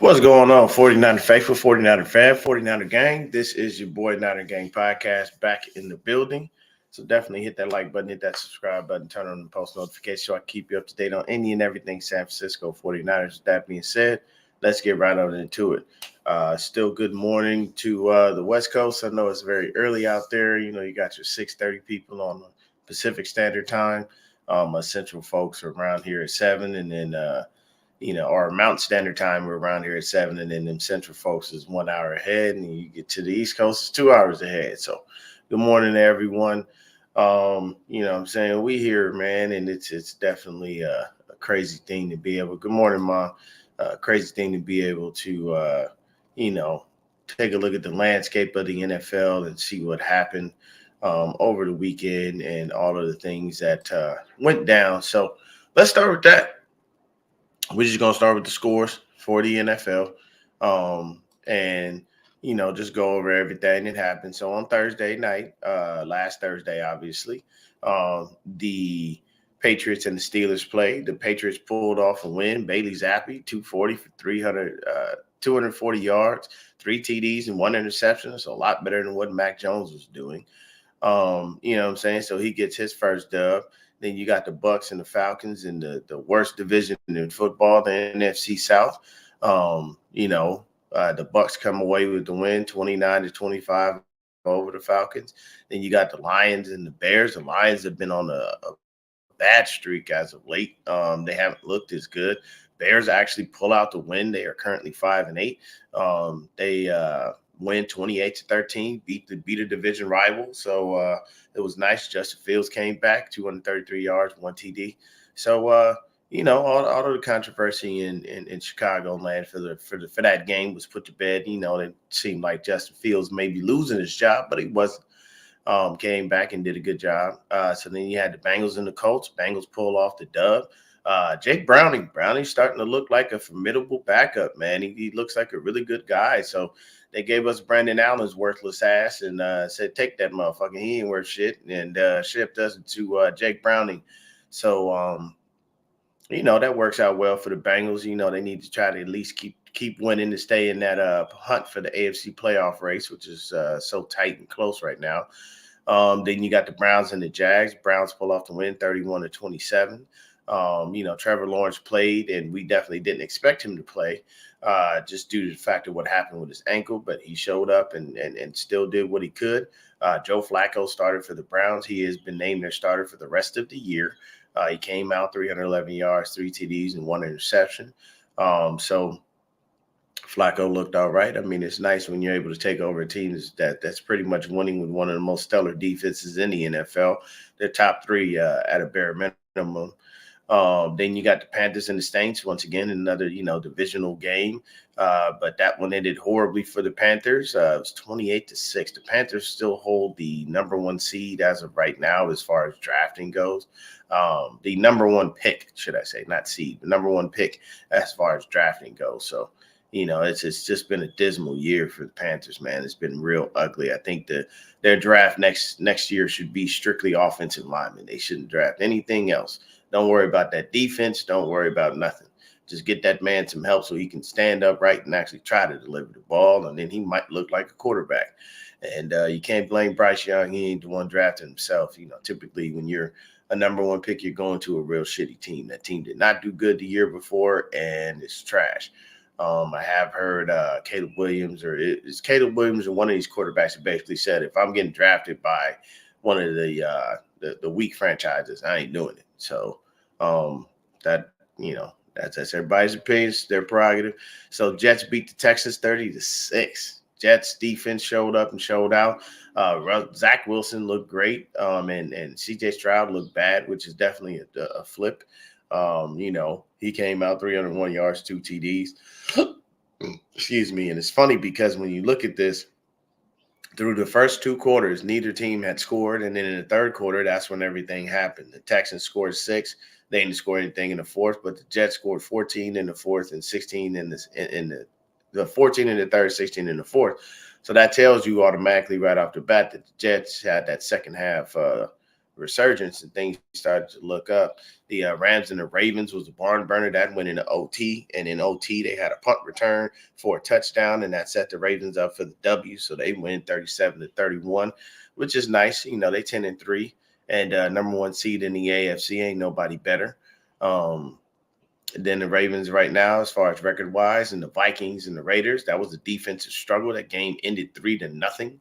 What's going on, 49er Faithful, 49er Fan, 49er Gang? This is your boy Niner Gang Podcast back in the building. So definitely hit that like button, hit that subscribe button, turn on the post notification so I keep you up to date on any and everything San Francisco 49ers. With that being said, let's get right on into it. Still good morning to the West Coast. I know it's very early out there. You know, you got your 6:30 people on the Pacific Standard Time. Central folks are around here at 7, and then our Mountain Standard Time, we're around here at 7, and then them Central folks is 1 hour ahead, and you get to the East Coast, it's 2 hours ahead. So, good morning to everyone. What I'm saying, we here, man, and it's definitely a crazy thing to be able. Good morning, Mom. Crazy thing to be able to, you know, take a look at the landscape of the NFL and see what happened over the weekend and all of the things that went down. So, let's start with that. We're just gonna start with the scores for the NFL, and just go over everything that happened. So on Thursday night, last Thursday, obviously, the Patriots and the Steelers played. The Patriots pulled off a win. Bailey Zappi, 240 for 240 yards, 3 TDs and 1 interception. It's a lot better than what Mac Jones was doing. You know what I'm saying? So he gets his first dub. Then you got the Bucks and the Falcons in the worst division in football, the NFC South. The Bucks come away with the win, 29-25 over the Falcons. Then you got the Lions and the Bears. The Lions have been on a bad streak as of late. They haven't looked as good. Bears actually pull out the win. They are currently 5-8. They win 28-13, beat a division rival. So it was nice. Justin Fields came back, 233 yards, 1 TD. So all of the controversy in Chicago land for that game was put to bed. It seemed like Justin Fields may be losing his job, but he wasn't. Came back and did a good job. So then you had the Bengals and the Colts. Bengals pull off the dub. Jake Browning's starting to look like a formidable backup, man. He looks like a really good guy. So they gave us Brandon Allen's worthless ass and said, take that motherfucker. He ain't worth shit. And shipped us to Jake Browning. So, that works out well for the Bengals. They need to try to at least keep winning to stay in that hunt for the AFC playoff race, which is so tight and close right now. Then you got the Browns and the Jags. Browns pull off the win, 31-27. Trevor Lawrence played, and we definitely didn't expect him to play just due to the fact of what happened with his ankle, but he showed up and still did what he could. Joe Flacco started for the Browns. He has been named their starter for the rest of the year. He came out 311 yards, 3 TDs, and 1 interception. So Flacco looked all right. I mean, it's nice when you're able to take over a team that's pretty much winning with one of the most stellar defenses in the NFL. They're top three at a bare minimum. Then you got the Panthers and the Saints once again, another divisional game, but that one ended horribly for the Panthers. It was 28-6. The Panthers still hold the number one seed as of right now as far as drafting goes. The number one pick, should I say, not seed, the number one pick as far as drafting goes. So it's just been a dismal year for the Panthers, man. It's been real ugly. I think their draft next year should be strictly offensive linemen. They shouldn't draft anything else. Don't worry about that defense. Don't worry about nothing. Just get that man some help so he can stand upright and actually try to deliver the ball, and then he might look like a quarterback. And you can't blame Bryce Young. He ain't the one drafting himself. Typically when you're a number one pick, you're going to a real shitty team. That team did not do good the year before, and it's trash. I have heard Caleb Williams, or it's Caleb Williams, or one of these quarterbacks that basically said, if I'm getting drafted by one of the weak franchises, I ain't doing it. So that's everybody's opinion, their prerogative. So Jets beat the Texans 30-6. Jets defense showed up and showed out. Zach Wilson looked great, and CJ Stroud looked bad, which is definitely a flip. He came out 301 yards, 2 TDs. Excuse me. And it's funny because when you look at this, through the first two quarters, neither team had scored. And then in the third quarter, that's when everything happened. The Texans scored 6. They didn't score anything in the fourth, but the Jets scored 14 in the fourth and 16 in the 14 in the third, 16 in the fourth. So that tells you automatically right off the bat that the Jets had that second half resurgence and things started to look up. The Rams and the Ravens was a barn burner that went into OT, and in OT they had a punt return for a touchdown, and that set the Ravens up for the W. So they win 37-31, which is nice. They 10-3, and number one seed in the AFC. Ain't nobody better. Than the Ravens right now, as far as record wise, and the Vikings and the Raiders. That was a defensive struggle. That game ended 3-0.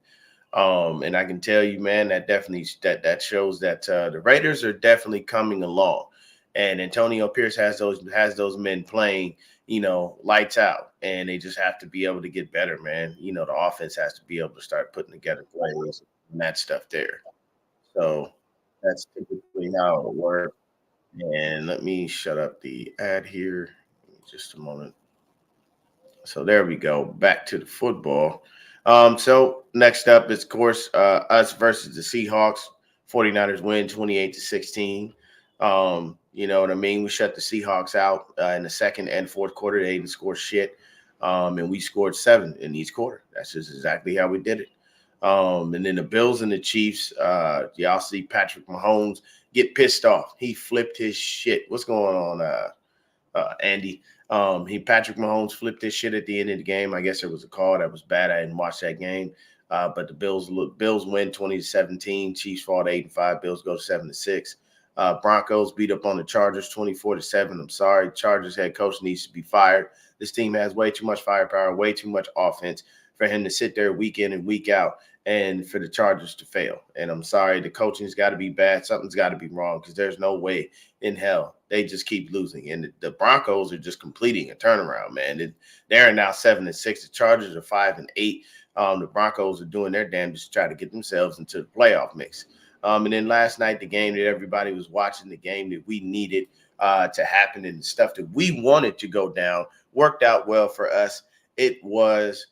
And I can tell you, man, that definitely that shows that the Raiders are definitely coming along. And Antonio Pierce has those men playing, lights out, and they just have to be able to get better, man. The offense has to be able to start putting together plays and that stuff there. So that's typically how it works. And let me shut up the ad here. Just a moment. So there we go. Back to the football. So next up is, of course, us versus the Seahawks. 49ers win 28-16. You know what I mean? We shut the Seahawks out in the second and fourth quarter. They didn't score shit. And we scored 7 in each quarter. That's just exactly how we did it. And then the Bills and the Chiefs, y'all see Patrick Mahomes get pissed off. He flipped his shit. What's going on, Andy? Patrick Mahomes flipped his shit at the end of the game. I guess there was a call that was bad. I didn't watch that game. But the Bills win 20-17. Chiefs fall to 8-5. Bills go 7-6. Broncos beat up on the Chargers 24-7. I'm sorry. Chargers head coach needs to be fired. This team has way too much firepower, way too much offense for him to sit there week in and week out and for the Chargers to fail. And I'm sorry, the coaching's got to be bad. Something's got to be wrong because there's no way in hell they just keep losing. And the Broncos are just completing a turnaround, man. They're now 7-6. The Chargers are 5-8. The Broncos are doing their damnedest to try to get themselves into the playoff mix. And then last night, the game that everybody was watching, the game that we needed to happen and the stuff that we wanted to go down worked out well for us. It was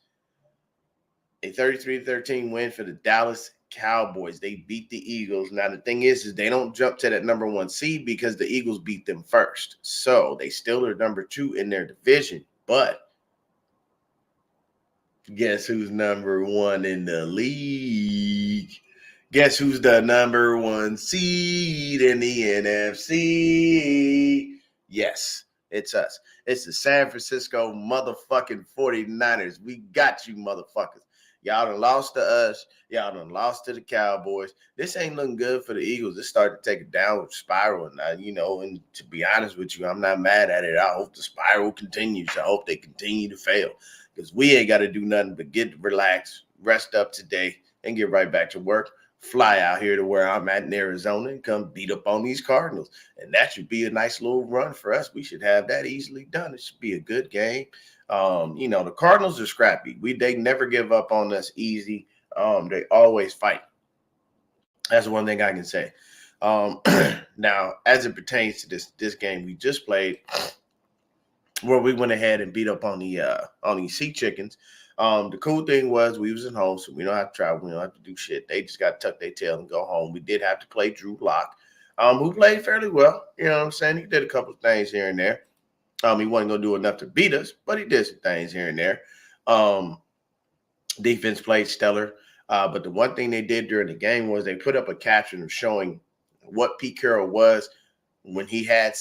a 33-13 win for the Dallas Cowboys. They beat the Eagles. Now, the thing is they don't jump to that number 1 seed because the Eagles beat them first. So they still are number 2 in their division. But guess who's number 1 in the league? Guess who's the number 1 seed in the NFC? Yes, it's us. It's the San Francisco motherfucking 49ers. We got you, motherfuckers. Y'all done lost to us. Y'all done lost to the Cowboys. This ain't looking good for the Eagles. This started to take a downward spiral. And, and to be honest with you, I'm not mad at it. I hope the spiral continues. I hope they continue to fail because we ain't got to do nothing but get relaxed, rest up today, and get right back to work. Fly out here to where I'm at in Arizona and come beat up on these Cardinals. And that should be a nice little run for us. We should have that easily done. It should be a good game. The Cardinals are scrappy. They never give up on us easy. They always fight. That's one thing I can say. Now, as it pertains to this game we just played, where we went ahead and beat up on these Sea Chickens. The cool thing was we was at home, so we don't have to travel. We don't have to do shit. They just got to tuck their tail and go home. We did have to play Drew Lock, who played fairly well. You know what I'm saying? He did a couple of things here and there. He wasn't going to do enough to beat us, but he did some things here and there. Defense played stellar. But the one thing they did during the game was they put up a caption of showing what Pete Carroll was when he had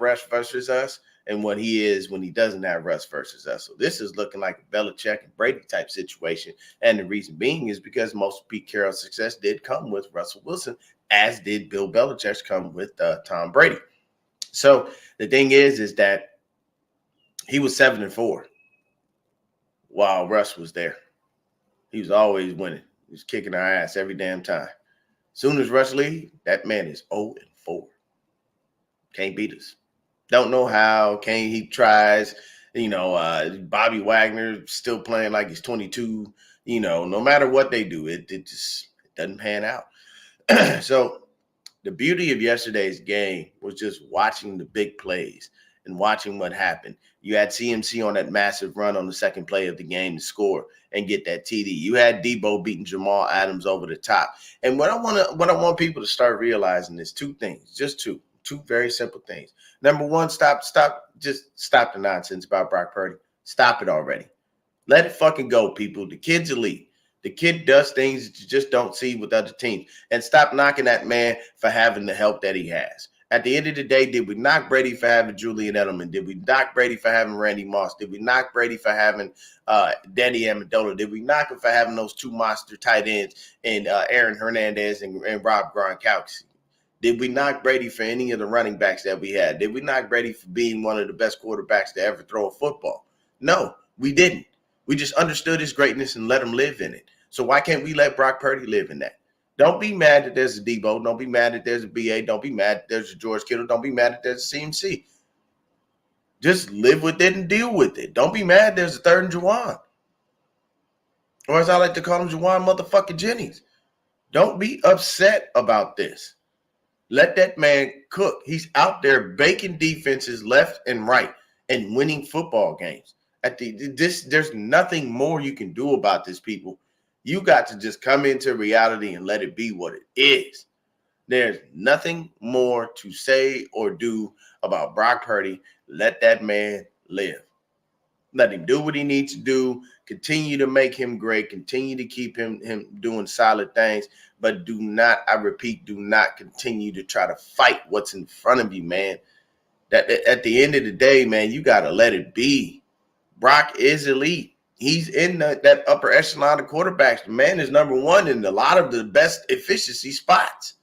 rush versus us and what he is when he doesn't have rush versus us. So this is looking like a Belichick and Brady type situation. And the reason being is because most of Pete Carroll's success did come with Russell Wilson, as did Bill Belichick's come with Tom Brady. So the thing is that he was 7-4 while Russ was there. He was always winning. He was kicking our ass every damn time. Soon as Russ leaves, that man is 0-4. Can't beat us. Don't know how. He tries. Bobby Wagner still playing like he's 22. No matter what they do, it just doesn't pan out. So the beauty of yesterday's game was just watching the big plays and watching what happened. You had CMC on that massive run on the second play of the game to score and get that TD. You had Debo beating Jamal Adams over the top. And what I want people to start realizing is 2 things, just 2 very simple things. Number 1, stop the nonsense about Brock Purdy. Stop it already. Let it fucking go, people. The kid's elite. The kid does things that you just don't see with other teams. And stop knocking that man for having the help that he has. At the end of the day, did we knock Brady for having Julian Edelman? Did we knock Brady for having Randy Moss? Did we knock Brady for having Danny Amendola? Did we knock him for having those two monster tight ends in Aaron Hernandez and Rob Gronkowski? Did we knock Brady for any of the running backs that we had? Did we knock Brady for being one of the best quarterbacks to ever throw a football? No, we didn't. We just understood his greatness and let him live in it. So why can't we let Brock Purdy live in that? Don't be mad that there's a Debo. Don't be mad that there's a BA. Don't be mad that there's a George Kittle. Don't be mad that there's a CMC. Just live with it and deal with it. Don't be mad there's a third and Juwan. Or as I like to call him, Juwan motherfucking Jennings. Don't be upset about this. Let that man cook. He's out there baking defenses left and right and winning football games. There's nothing more you can do about this, people. You got to just come into reality and let it be what it is. There's nothing more to say or do about Brock Purdy. Let that man live. Let him do what he needs to do. Continue to make him great. Continue to keep him doing solid things. But do not, I repeat, do not continue to try to fight what's in front of you, man. That at the end of the day, man, you got to let it be. Brock is elite. He's in that upper echelon of quarterbacks. The man is number one in a lot of the best efficiency spots.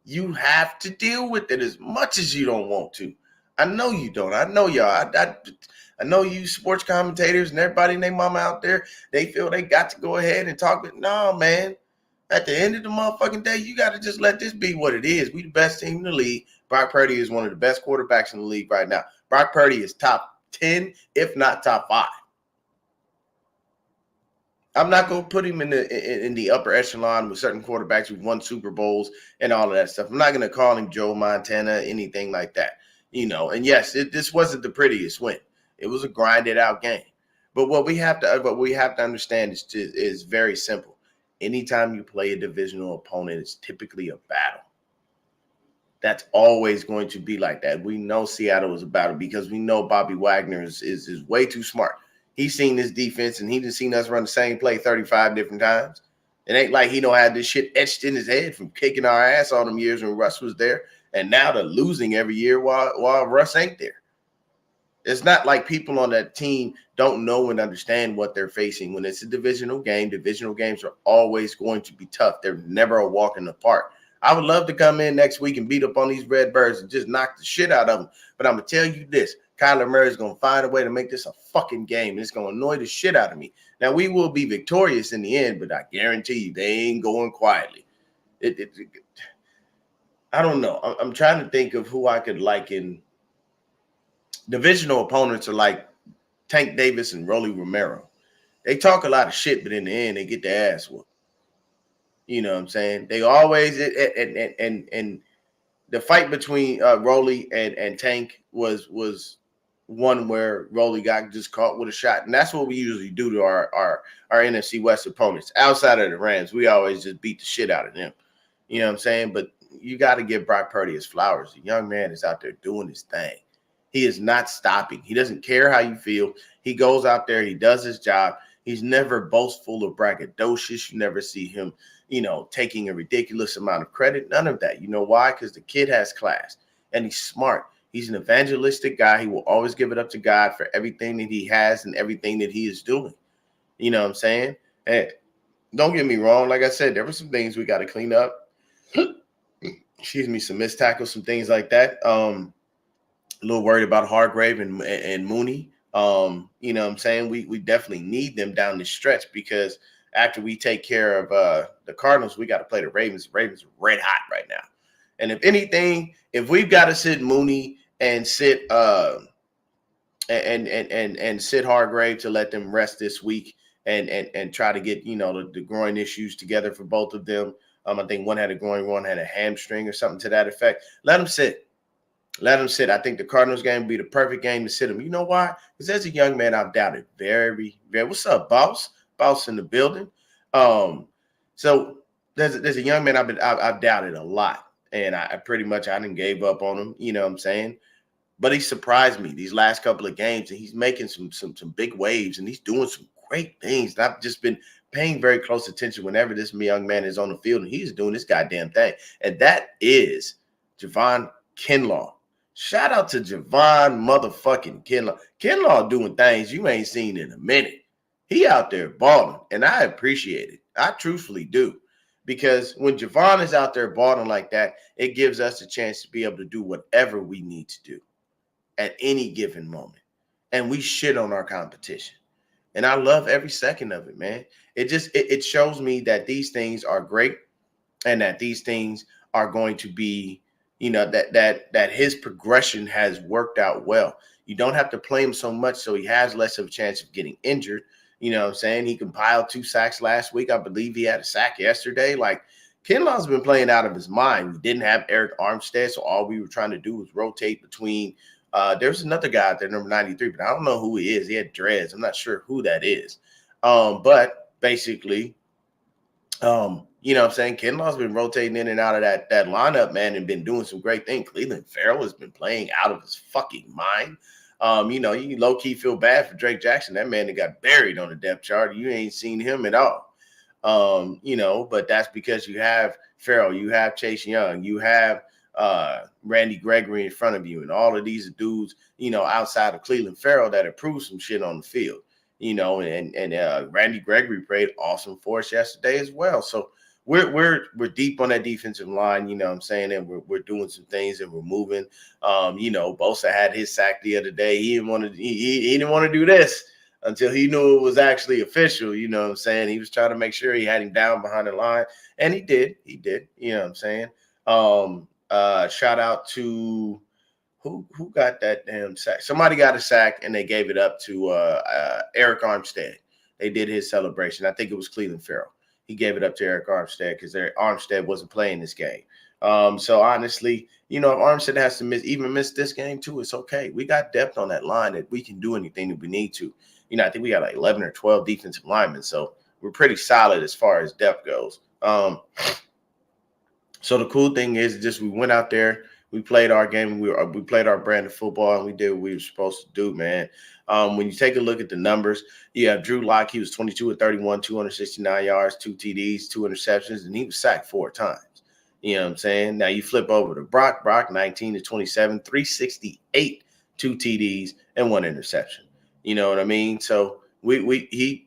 You have to deal with it as much as you don't want to. I know you don't. I know y'all. I know you sports commentators and everybody and their mama out there, they feel they got to go ahead and talk. But no, man. At the end of the motherfucking day, you got to just let this be what it is. We the best team in the league. Brock Purdy is one of the best quarterbacks in the league right now. Brock Purdy is top 10, if not top 5. I'm not going to put him in the upper echelon with certain quarterbacks who've won Super Bowls and all of that stuff. I'm not going to call him Joe Montana, anything like that. And yes, this wasn't the prettiest win. It was a grinded out game. But what we have to understand is very simple. Anytime you play a divisional opponent, it's typically a battle. That's always going to be like that. We know Seattle is a battle because we know Bobby Wagner is way too smart. He's seen this defense and he's seen us run the same play 35 different times. It ain't like he don't have this shit etched in his head from kicking our ass all them years when Russ was there. And now they're losing every year while Russ ain't there. It's not like people on that team don't know and understand what they're facing. When it's a divisional game, divisional games are always going to be tough. They're never a walk in the park. I would love to come in next week and beat up on these Redbirds and just knock the shit out of them. But I'm going to tell you this. Kyler Murray is going to find a way to make this a fucking game. And it's going to annoy the shit out of me. Now, we will be victorious in the end, but I guarantee you they ain't going quietly. I don't know. I'm trying to think of who I could liken. Divisional opponents are like Tank Davis and Rolly Romero. They talk a lot of shit, but in the end, they get their ass whooped. You know what I'm saying? They always and the fight between Rolly and Tank was one where Rolly got just caught with a shot, and that's what we usually do to our NFC West opponents. Outside of the Rams, we always just beat the shit out of them. You know what I'm saying? But you got to give Brock Purdy his flowers. The young man is out there doing his thing. He is not stopping. He doesn't care how you feel. He goes out there. He does his job. He's never boastful or braggadocious. You never see him, taking a ridiculous amount of credit. None of that. You know why? Because the kid has class and he's smart. He's an evangelistic guy. He will always give it up to God for everything that he has and everything that he is doing. You know what I'm saying? And don't get me wrong. Like I said, there were some things we got to clean up. Excuse me, some missed tackles, some things like that. A little worried about Hargrave and Mooney. You know what I'm saying? We definitely need them down the stretch because after we take care of the Cardinals, we got to play the Ravens. The Ravens are red hot right now. And if anything, if we've got to sit Mooney and sit and sit Hargrave to let them rest this week and try to get the groin issues together for both of them. I think one had a groin, one had a hamstring or something to that effect. Let them sit. Let him sit. I think the Cardinals game would be the perfect game to sit him. You know why? Because there's a young man I've doubted very, very. What's up, boss? Boss in the building. So there's a young man I've doubted a lot, and I pretty much didn't gave up on him. You know what I'm saying? But he surprised me these last couple of games, and he's making some big waves, and he's doing some great things. And I've just been paying very close attention whenever this young man is on the field, and he's doing this goddamn thing. And that is Javon Kinlaw. Shout out to Javon motherfucking Kinlaw. Kinlaw doing things you ain't seen in a minute. He out there balling, and I appreciate it. I truthfully do. Because when Javon is out there balling like that, it gives us a chance to be able to do whatever we need to do at any given moment. And we shit on our competition. And I love every second of it, man. It shows me that these things are great and that these things are going to be, that his progression has worked out well. You don't have to play him so much so he has less of a chance of getting injured. You know what I'm saying? He compiled 2 sacks last week. I believe he had a sack yesterday. Like, Kinlaw's been playing out of his mind. We didn't have Eric Armstead, so all we were trying to do was rotate between there's another guy out there, number 93, but I don't know who he is. He had dreads. I'm not sure who that is. But basically, you know what I'm saying? Kinlaw's been rotating in and out of that lineup, man, and been doing some great things. Cleveland Farrell has been playing out of his fucking mind. You low-key feel bad for Drake Jackson. That man that got buried on the depth chart. You ain't seen him at all. But that's because you have Farrell, you have Chase Young, you have Randy Gregory in front of you, and all of these dudes, outside of Cleveland Farrell that have proved some shit on the field, and Randy Gregory played awesome for us yesterday as well. So we're deep on that defensive line, you know what I'm saying, and we're doing some things and we're moving. Bosa had his sack the other day. He didn't want to do this until he knew it was actually official, you know what I'm saying? He was trying to make sure he had him down behind the line, and he did, you know what I'm saying? Shout out to who got that damn sack? Somebody got a sack and they gave it up to Eric Armstead. They did his celebration. I think it was Cleveland Farrell. He gave it up to Eric Armstead because Armstead wasn't playing this game. So honestly, if Armstead has to miss this game too, it's okay. We got depth on that line that we can do anything that we need to. I think we got like 11 or 12 defensive linemen, so we're pretty solid as far as depth goes. So the cool thing is just we went out there, we played our game, we played our brand of football, and we did what we were supposed to do, man. When you take a look at the numbers, you have Drew Lock. He was 22 of 31, 269 yards, 2 TDs, 2 interceptions, and he was sacked 4 times. You know what I'm saying? Now you flip over to Brock, 19 to 27, 368, 2 TDs, and 1 interception. You know what I mean? So he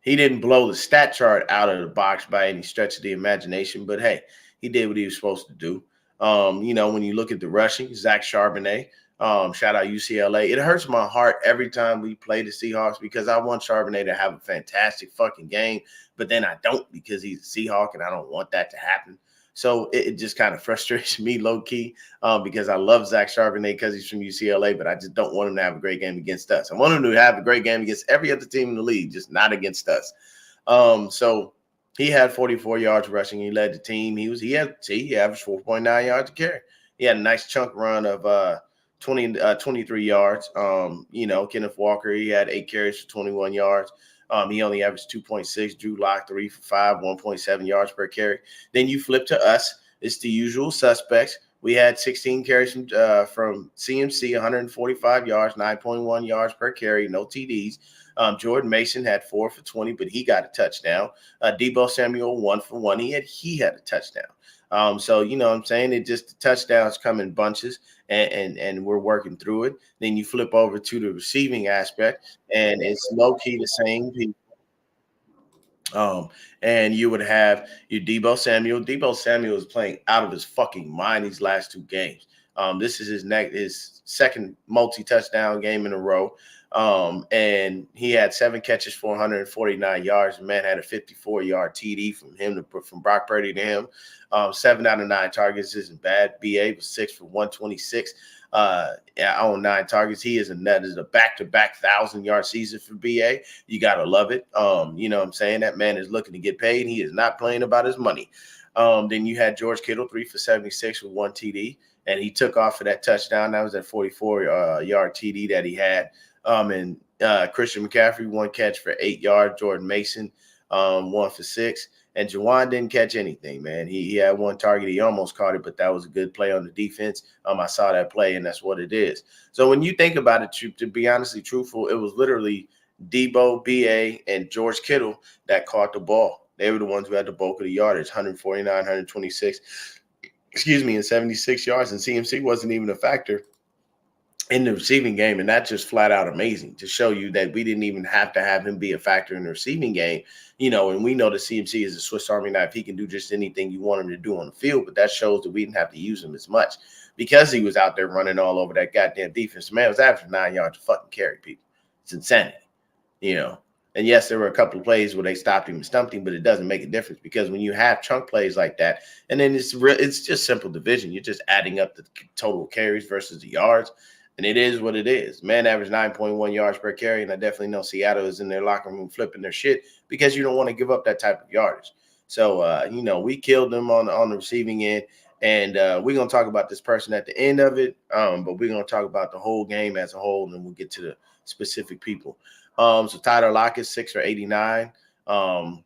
didn't blow the stat chart out of the box by any stretch of the imagination, but hey, he did what he was supposed to do. When you look at the rushing, Zach Charbonnet, shout out UCLA. It hurts my heart every time we play the Seahawks because I want Charbonnet to have a fantastic fucking game, but then I don't because he's a Seahawk and I don't want that to happen. So it just kind of frustrates me low-key because I love Zach Charbonnet because he's from UCLA, but I just don't want him to have a great game against us. I want him to have a great game against every other team in the league, just not against us. So he had 44 yards rushing. He led the team. He averaged 4.9 yards a carry. He had a nice chunk run of 23 yards. Kenneth Walker, he had 8 carries for 21 yards. He only averaged 2.6. Drew Lock, 3 for 5, 1.7 yards per carry. Then you flip to us. It's the usual suspects. We had 16 carries from CMC, 145 yards, 9.1 yards per carry, no TDs. Jordan Mason had 4 for 20, but he got a touchdown. Deebo Samuel, 1 for 1. He had a touchdown. So you know what I'm saying? It just the touchdowns come in bunches, and we're working through it. Then you flip over to the receiving aspect, and it's low key the same people. And you would have your Deebo Samuel. Deebo Samuel is playing out of his fucking mind these last 2 games. This is his second multi-touchdown game in a row. And he had 7 catches for 149 yards. The man had a 54-yard TD from Brock Purdy to him. 7 out of 9 targets isn't bad. BA was 6 for 126. On 9 targets. He is a back-to-back 1,000-yard season for BA. You gotta love it. You know what I'm saying? That man is looking to get paid. He is not playing about his money. Then you had George Kittle, 3 for 76 with 1 TD, and he took off for that touchdown. That was that 44-yard TD that he had. And Christian McCaffrey, 1 catch for 8 yards. Jordan Mason, 1 for 6. And Juwan didn't catch anything, man. He had 1 target. He almost caught it, but that was a good play on the defense. I saw that play, and that's what it is. So when you think about it, to be honestly truthful, it was literally Debo, BA, and George Kittle that caught the ball. They were the ones who had the bulk of the yardage, 149, 126, and 76 yards. And CMC wasn't even a factor in the receiving game, and that's just flat out amazing to show you that we didn't even have to have him be a factor in the receiving game, and we know the CMC is a Swiss Army knife. He can do just anything you want him to do on the field, but that shows that we didn't have to use him as much because he was out there running all over that goddamn defense. Man, it was averaging 9 yards to fucking carry people. It's insanity, you know. And yes, there were a couple of plays where they stopped him and stumped him, but it doesn't make a difference because when you have chunk plays like that, and then it's just simple division. You're just adding up the total carries versus the yards. And it is what it is. Man averaged 9.1 yards per carry, and I definitely know Seattle is in their locker room flipping their shit because you don't want to give up that type of yardage. So, we killed them on the receiving end, and we're going to talk about this person at the end of it, but we're going to talk about the whole game as a whole, and then we'll get to the specific people. So Tyler Lockett, 6 for 89 on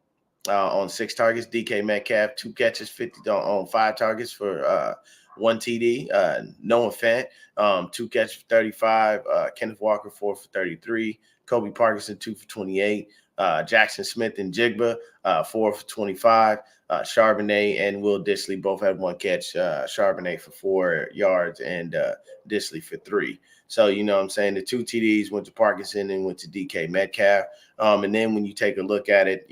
6 targets. DK Metcalf, 2 catches, 50 on 5 targets for 1 TD. Noah Fant, 2 catches for 35. Kenneth Walker, 4 for 33. Kobe Parkinson, 2 for 28. Jackson Smith and Jigba, 4 for 25. Charbonnet and Will Dissly both had 1 catch. Charbonnet for 4 yards and Dissly for 3. So, you know what I'm saying? The 2 TDs went to Parkinson and went to DK Metcalf. And then when you take a look at it,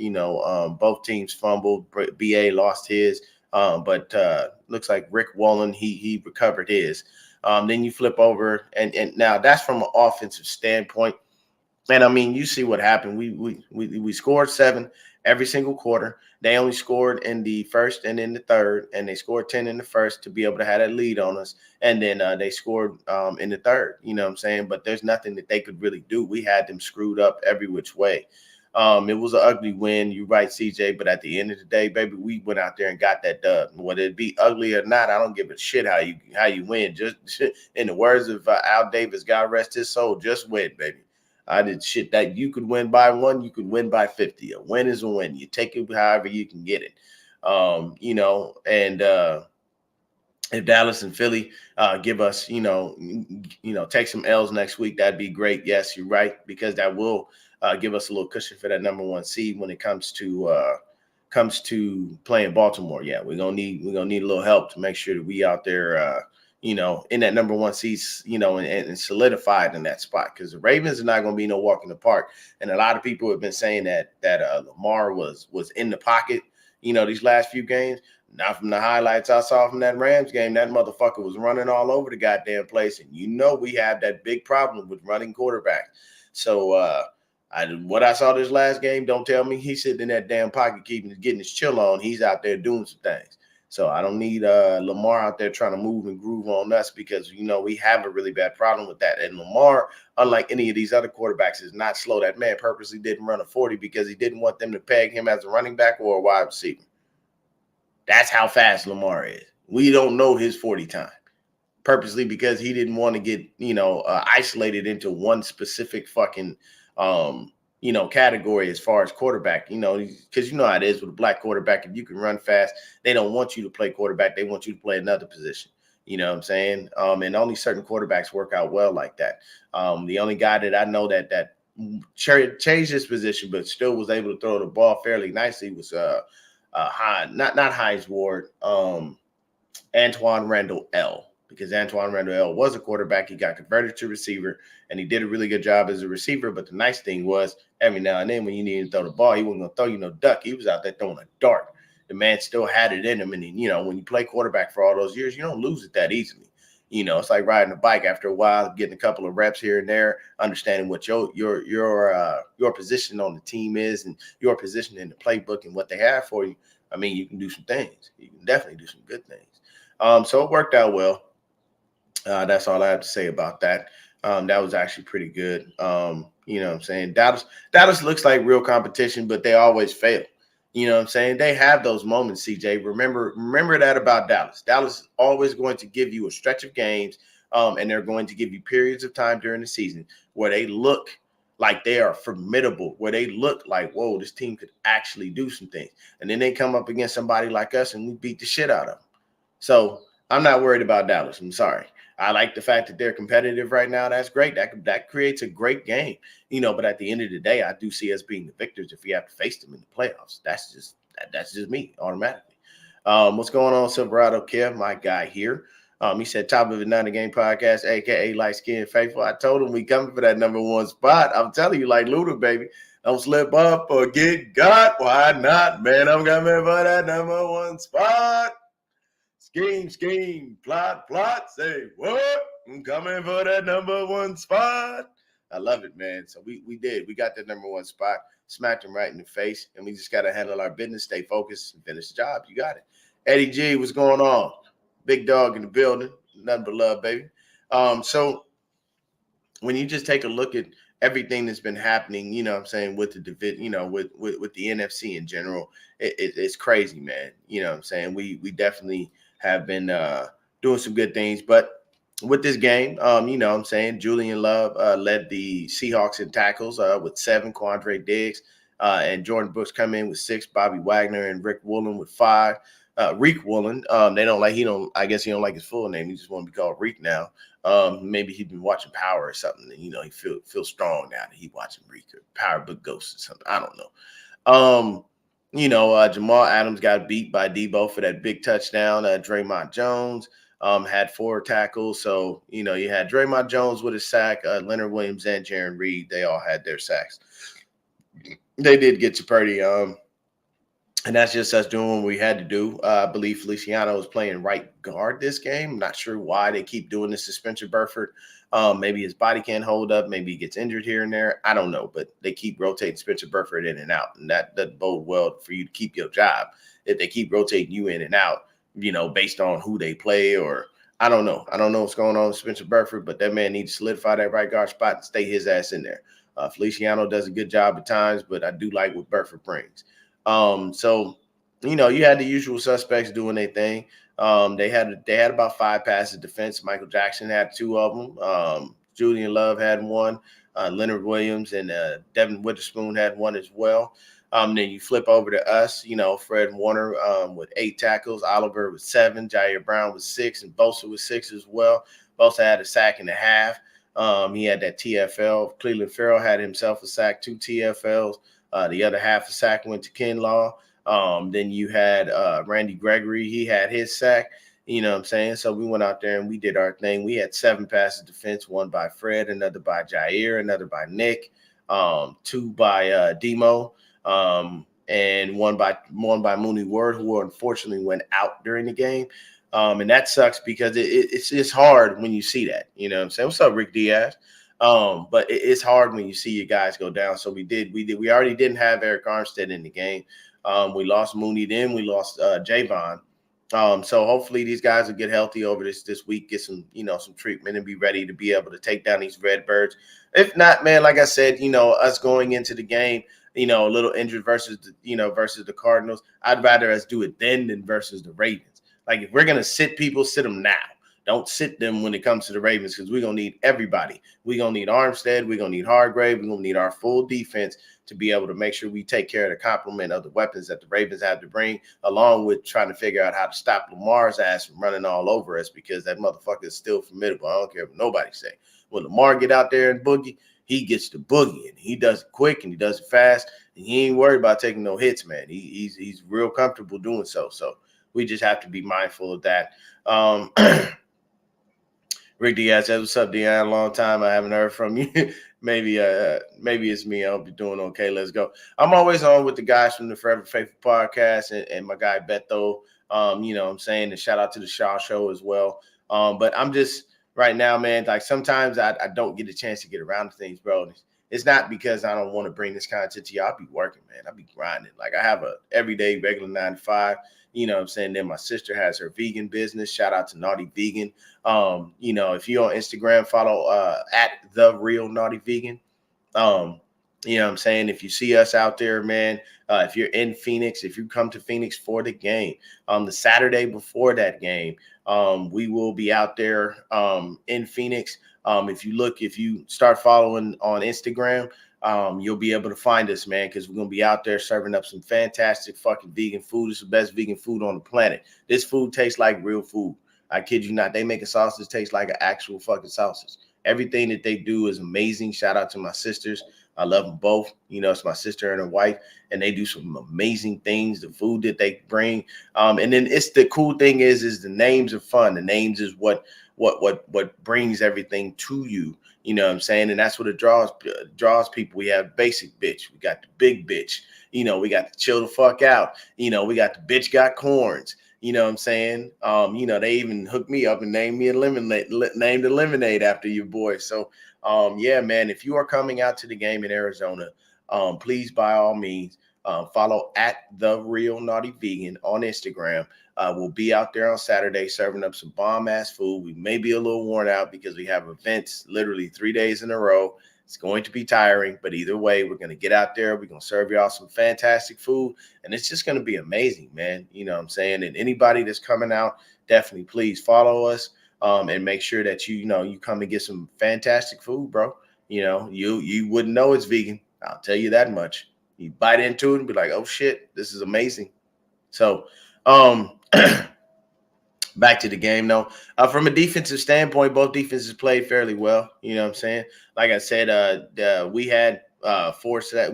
both teams fumbled. BA lost his. But looks like Rick Wallen, he recovered his. Then you flip over, and now that's from an offensive standpoint. And I mean, you see what happened. We scored 7 every single quarter. They only scored in the first and in the third, and they scored 10 in the first to be able to have that lead on us. And then they scored in the third, you know what I'm saying? But there's nothing that they could really do. We had them screwed up every which way. It was an ugly win. You're right, CJ. But at the end of the day, baby, we went out there and got that dub. Whether it be ugly or not, I don't give a shit how you win. Just in the words of Al Davis, God rest his soul, just win, baby. I did shit that you could win by 1, you could win by 50. A win is a win. You take it however you can get it. If Dallas and Philly give us, take some L's next week, that'd be great. Yes, you're right, because that will give us a little cushion for that number 1 seed when it comes to playing Baltimore. Yeah, we're gonna need a little help to make sure that we out there, in that number 1 seed, and solidified in that spot, because the Ravens are not going to be no walk in the park. And a lot of people have been saying that Lamar was in the pocket, these last few games. Not from the highlights I saw from that Rams game. That motherfucker was running all over the goddamn place. And we have that big problem with running quarterbacks. So what I saw this last game, don't tell me he's sitting in that damn pocket getting his chill on. He's out there doing some things. So I don't need Lamar out there trying to move and groove on us, because, we have a really bad problem with that. And Lamar, unlike any of these other quarterbacks, is not slow. That man purposely didn't run a 40 because he didn't want them to peg him as a running back or a wide receiver. That's how fast Lamar is. We don't know his 40 time, purposely because he didn't want to get, isolated into one specific fucking category as far as quarterback, because how it is with a black quarterback. If you can run fast, they don't want you to play quarterback. They want you to play another position. You know what I'm saying? And only certain quarterbacks work out well like that. The only guy that I know that changed his position but still was able to throw the ball fairly nicely was not Hines Ward, Antoine Randall L. Because Antoine Randall L was a quarterback. He got converted to receiver, and he did a really good job as a receiver. But the nice thing was, every now and then when you needed to throw the ball, he wasn't going to throw you no duck. He was out there throwing a dart. The man still had it in him. And, when you play quarterback for all those years, you don't lose it that easily. It's like riding a bike after a while, getting a couple of reps here and there, understanding what your position on the team is and your position in the playbook and what they have for you. I mean, you can do some things. You can definitely do some good things. So it worked out well. That's all I have to say about that. That was actually pretty good. You know what I'm saying? Dallas looks like real competition, but they always fail. You know what I'm saying? They have those moments, CJ. Remember that about Dallas. Dallas is always going to give you a stretch of games, and they're going to give you periods of time during the season where they look like they are formidable, where they look like, whoa, this team could actually do some things. And then they come up against somebody like us, and we beat the shit out of them. So I'm not worried about Dallas. I'm sorry. I like the fact that they're competitive right now. That's great. That creates a great game, But at the end of the day, I do see us being the victors if we have to face them in the playoffs. That's just me automatically. What's going on, Silverado Kev, my guy here? He said top of the 90 game podcast, aka light skin faithful. I told him we coming for that number one spot. I'm telling you, like Luda, baby. Don't slip up or get got. Why not, man? I'm coming for that number one spot. Scheme, plot, say what? I'm coming for that number one spot. I love it, man. So we did. We got that number one spot, smacked him right in the face, and we just got to handle our business, stay focused, and finish the job. You got it. Eddie G, what's going on? Big dog in the building. Nothing but love, baby. So when you just take a look at everything that's been happening, I'm saying, with the division, with the NFC in general, it's crazy, man. I'm saying? We definitely have been doing some good things, but with this game, I'm saying Julian Love led the Seahawks in tackles with 7, Quandre Diggs and Jordan Brooks come in with 6, Bobby Wagner and Rick Woolen with 5. Reek Woolen, I guess he don't like his full name. He just want to be called Reek now. Maybe he's been watching Power or something. And, he feels strong now that he watching Reek or Power Book Ghost or something. I don't know. Jamal Adams got beat by Debo for that big touchdown. Draymond Jones had 4 tackles. So, you had Draymond Jones with a sack, Leonard Williams and Jaron Reed. They all had their sacks. They did get to Purdy. And that's just us doing what we had to do. I believe Feliciano was playing right guard this game. I'm not sure why they keep doing this to Spencer Burford. Maybe his body can't hold up. Maybe he gets injured here and there. I don't know. But they keep rotating Spencer Burford in and out. And that doesn't bode well for you to keep your job if they keep rotating you in and out, based on who they play or I don't know. I don't know what's going on with Spencer Burford, but that man needs to solidify that right guard spot and stay his ass in there. Feliciano does a good job at times, but I do like what Burford brings. So, you had the usual suspects doing their thing. They had about 5 passes defense. Michael Jackson had 2 of them. Julian Love had 1. Leonard Williams and Devin Witherspoon had 1 as well. Then you flip over to us, Fred Warner with 8 tackles, Oliver with 7, Jair Brown with 6, and Bosa with 6 as well. Bosa had a sack and a half. He had that TFL. Cleveland Farrell had himself a sack, 2 TFLs. The other half of sack went to Kinlaw. Then you had Randy Gregory. He had his sack. You know what I'm saying? So we went out there and we did our thing. We had 7 passes defense, 1 by Fred, another by Jair, another by Nick, 2 by Demo, and one by Mooney Ward, who unfortunately went out during the game. And that sucks because it's hard when you see that. You know what I'm saying? What's up, Rick Diaz? But it's hard when you see your guys go down. So we already didn't have Eric Armstead in the game. We lost Mooney, then we lost Javon. So hopefully these guys will get healthy over this week, get some treatment and be ready to be able to take down these Redbirds. If not, man, like I said, us going into the game, a little injured versus the Cardinals, I'd rather us do it then than versus the Ravens. Like if we're going to sit people, sit them now. Don't sit them when it comes to the Ravens because we're going to need everybody. We're going to need Armstead. We're going to need Hargrave. We're going to need our full defense to be able to make sure we take care of the complement of the weapons that the Ravens have to bring, along with trying to figure out how to stop Lamar's ass from running all over us because that motherfucker is still formidable. I don't care what nobody say. When Lamar get out there and boogie, he gets the boogie, and he does it quick and he does it fast, and he ain't worried about taking no hits, man. He's real comfortable doing so. So we just have to be mindful of that. Rick Diaz says, "What's up, Dion? Long time I haven't heard from you. maybe it's me. I'll be doing okay. Let's go." I'm always on with the guys from the Forever Faithful podcast and my guy Beto. I'm saying, and shout out to the Shaw Show as well. But I'm just right now, man. Like sometimes I don't get a chance to get around to things, bro. It's not because I don't want to bring this content to you. I'll be working, man. I'll be grinding. Like I have a everyday regular 9 to 5. You know what I'm saying? Then my sister has her vegan business. Shout out to Naughty Vegan. If you're on Instagram, follow at The Real Naughty Vegan. You know what I'm saying? If you see us out there, man, if you're in Phoenix, if you come to Phoenix for the game, the Saturday before that game, we will be out there in Phoenix. If you start following on Instagram, you'll be able to find us, man, because we're going to be out there serving up some fantastic fucking vegan food. It's the best vegan food on the planet. This food tastes like real food. I kid you not. They make a sausage taste like an actual fucking sausage. Everything that they do is amazing. Shout out to my sisters. I love them both. You know, it's my sister and her wife, and they do some amazing things. The food that they bring, and then it's the cool thing is the names are fun. The names is what brings everything to you. You know what I'm saying? And that's what it draws people. We have basic bitch. We got the big bitch. You know, we got the chill the fuck out. You know, we got the bitch got corns. You know what I'm saying? You know, they even hooked me up and named me a named a lemonade after your boy. So yeah, man, if you are coming out to the game in Arizona, please by all means follow at the Real Naughty Vegan on Instagram. We'll be out there on Saturday serving up some bomb ass food. We may be a little worn out because we have events literally 3 days in a row. It's going to be tiring, but either way, we're going to get out there. We're going to serve y'all some fantastic food, and it's just going to be amazing, man. You know what I'm saying? And anybody that's coming out, definitely please follow us and make sure that you come and get some fantastic food, bro. You know, you wouldn't know it's vegan. I'll tell you that much. You bite into it and be like, oh shit, this is amazing. So, back to the game, though. From a defensive standpoint, both defenses played fairly well. You know what I'm saying? Like I said, we had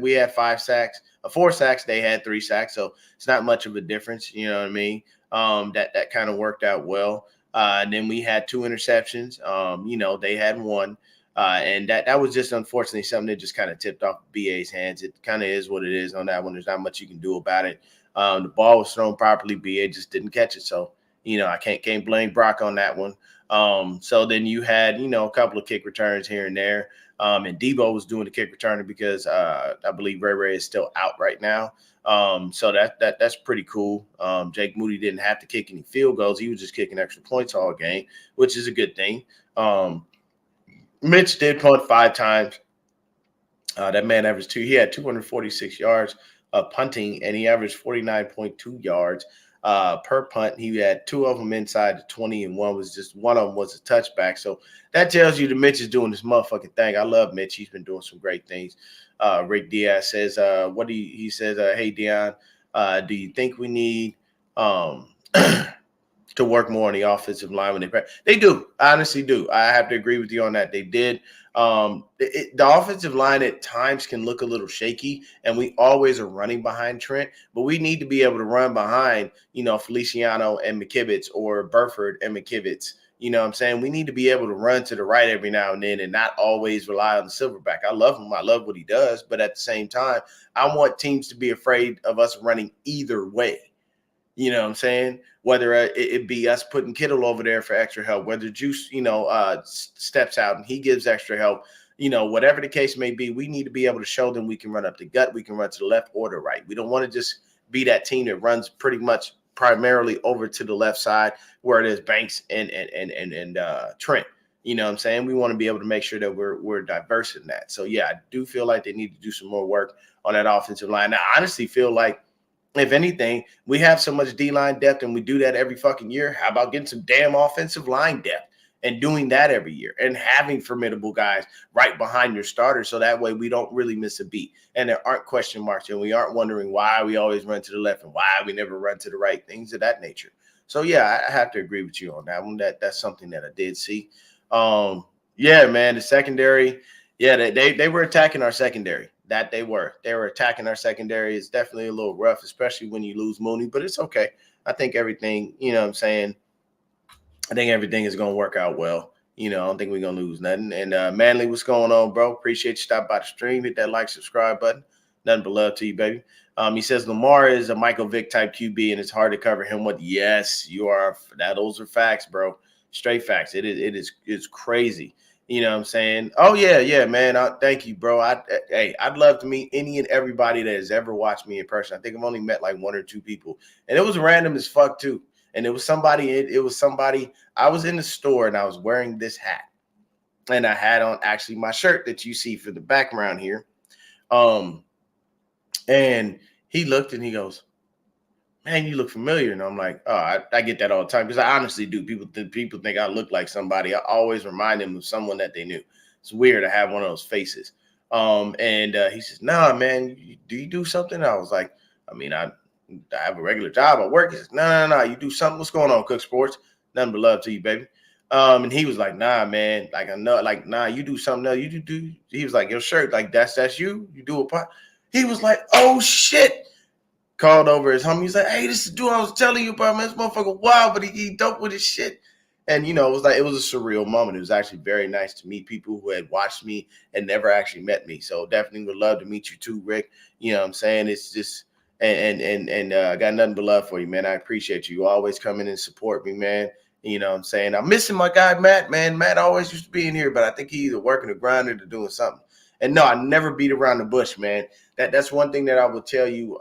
we had 5 sacks, 4 sacks. They had 3 sacks, so it's not much of a difference. You know what I mean? That kind of worked out well. And then we had 2 interceptions. You know, they had 1. And that was just unfortunately something that just kind of tipped off BA's hands. It kind of is what it is on that one. There's not much you can do about it. The ball was thrown properly. BA just didn't catch it. So, you know, I can't blame Brock on that one. So then you had, you know, a couple of kick returns here and there. And Debo was doing the kick returner because I believe Ray is still out right now. So that's pretty cool. Jake Moody didn't have to kick any field goals. He was just kicking extra points all game, which is a good thing. Mitch did punt 5 times. That man averaged he had 246 yards of punting, and he averaged 49.2 yards per punt. He had 2 of them inside the 20, and one of them was a touchback. So that tells you that Mitch is doing this motherfucking thing. I love Mitch. He's been doing some great things. Rick Diaz says, he says, hey, Dion, do you think we need to work more on the offensive line when they do. I honestly do. I have to agree with you on that. They did. The offensive line at times can look a little shaky, and we always are running behind Trent, but we need to be able to run behind, you know, Feliciano and McKivitz or Burford and McKivitz. You know what I'm saying? We need to be able to run to the right every now and then and not always rely on the Silverback. I love him. I love what he does. But at the same time, I want teams to be afraid of us running either way. You know what I'm saying? Whether it be us putting Kittle over there for extra help, whether Juice, you know, steps out and he gives extra help, you know, whatever the case may be, we need to be able to show them we can run up the gut, we can run to the left or the right. We don't want to just be that team that runs pretty much primarily over to the left side where it is Banks and Trent. You know what I'm saying? We want to be able to make sure that we're diverse in that. So, yeah, I do feel like they need to do some more work on that offensive line. I honestly feel like, if anything, we have so much D-line depth and we do that every fucking year. How about getting some damn offensive line depth and doing that every year and having formidable guys right behind your starters so that way we don't really miss a beat and there aren't question marks and we aren't wondering why we always run to the left and why we never run to the right, things of that nature. So, yeah, I have to agree with you on that one. That's something that I did see. Yeah, man, the secondary, yeah, they were attacking our secondary. That they were attacking our secondary. It's definitely a little rough, especially when you lose Mooney, but it's okay. I think everything, you know what I'm saying? I think everything is going to work out well. You know, I don't think we're going to lose nothing. And Manley, what's going on, bro? Appreciate you stopping by the stream. Hit that like, subscribe button. Nothing but love to you, baby. He says Lamar is a Michael Vick type QB, and it's hard to cover him with. Yes, you are. Those are facts, bro. Straight facts. It's crazy. You know what I'm saying? Oh, yeah, man. Thank you, bro. I'd love to meet any and everybody that has ever watched me in person. I think I've only met like 1 or 2 people. And it was random as fuck, too. And it was somebody. I was in the store and I was wearing this hat. And I had on actually my shirt that you see for the background here. And he looked and he goes, man, you look familiar. And I'm like, oh, I get that all the time because I honestly do. People think I look like somebody. I always remind them of someone that they knew. It's weird to have one of those faces. And he says, nah, man, do you do something? I was like, I mean, I have a regular job. I work. He says, no, you do something. What's going on, Cook Sports? Nothing but love to you, baby. And he was like, nah, man, like I know, like, nah, you do something else. You do. He was like, your shirt, like that's you. You do a part. He was like, oh shit. Called over his homie. He's like, hey, this is the dude I was telling you about, man. This motherfucker wild, but he dope with his shit. And it was a surreal moment. It was actually very nice to meet people who had watched me and never actually met me. So definitely would love to meet you too, Rick. You know what I'm saying? It's just I got nothing but love for you, man. I appreciate you. You always come in and support me, man. You know what I'm saying? I'm missing my guy, Matt, man. Matt always used to be in here, but I think he's either working or grinding or doing something. And no, I never beat around the bush, man. That's one thing that I will tell you.